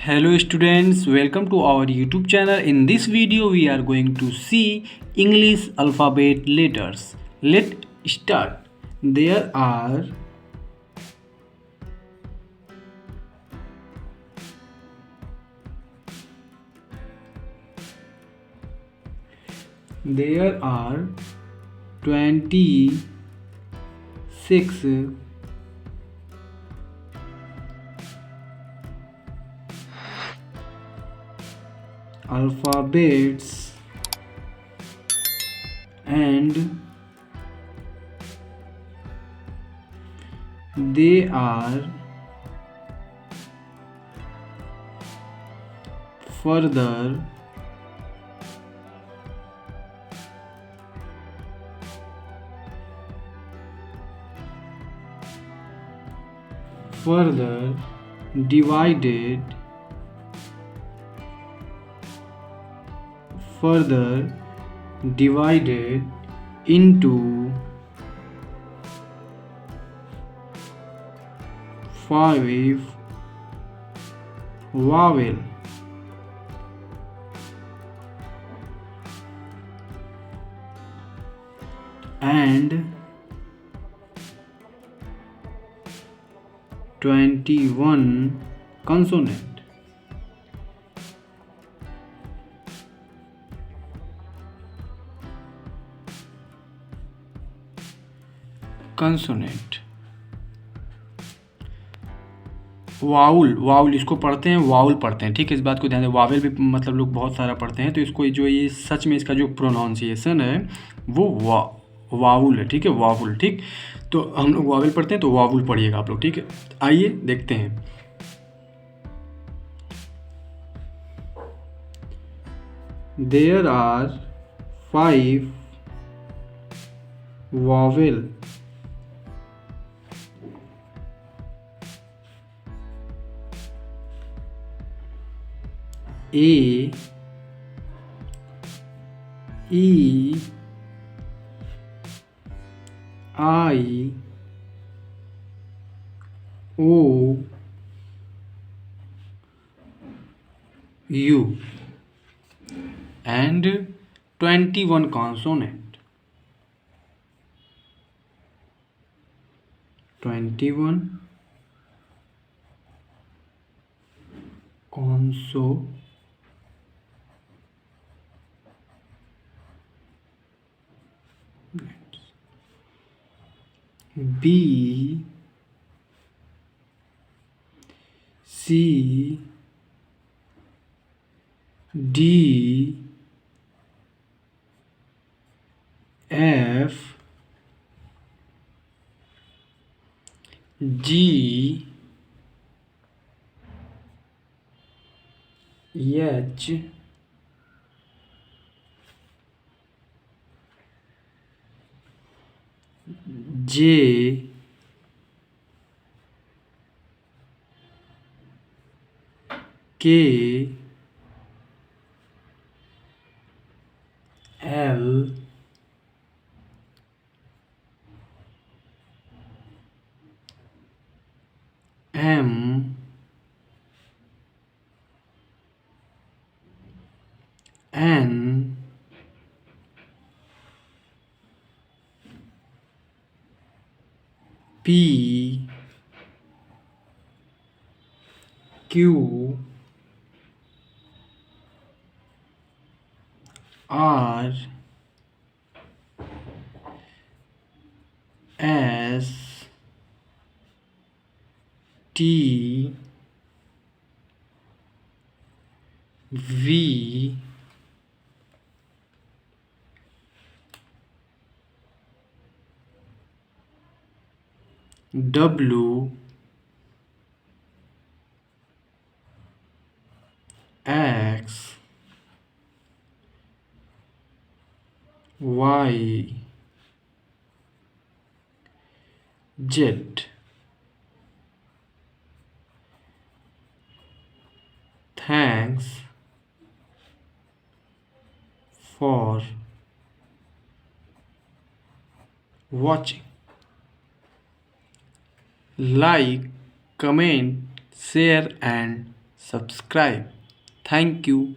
Hello students, welcome to our YouTube channel. In this video we are going to see English alphabet letters. Let's start. There are 26 alphabets and they are further divided further divided into 5 vowel and 21 consonant. Vowel इसको पढ़ते हैं, vowel पढ़ते हैं, ठीक है। इस बात को ध्यान दें, वावेल भी मतलब लोग बहुत सारा पढ़ते हैं, तो इसको जो ये सच में इसका जो प्रोनाउंसिएशन है वो वाउल है, ठीक है, वाउल, ठीक। तो हम लोग वावेल पढ़ते हैं तो वाउल पढ़िएगा आप लोग, ठीक है। आइए देखते हैं। There are 5 vowel A, E, I, O, U and 21 consonant. 21 consonants. B, C, D, F, G, H, J, K, L, M, N, P, Q, R, S, T, V, W, X, Y, Z. Thanks for watching. Like, comment, share and subscribe. Thank you.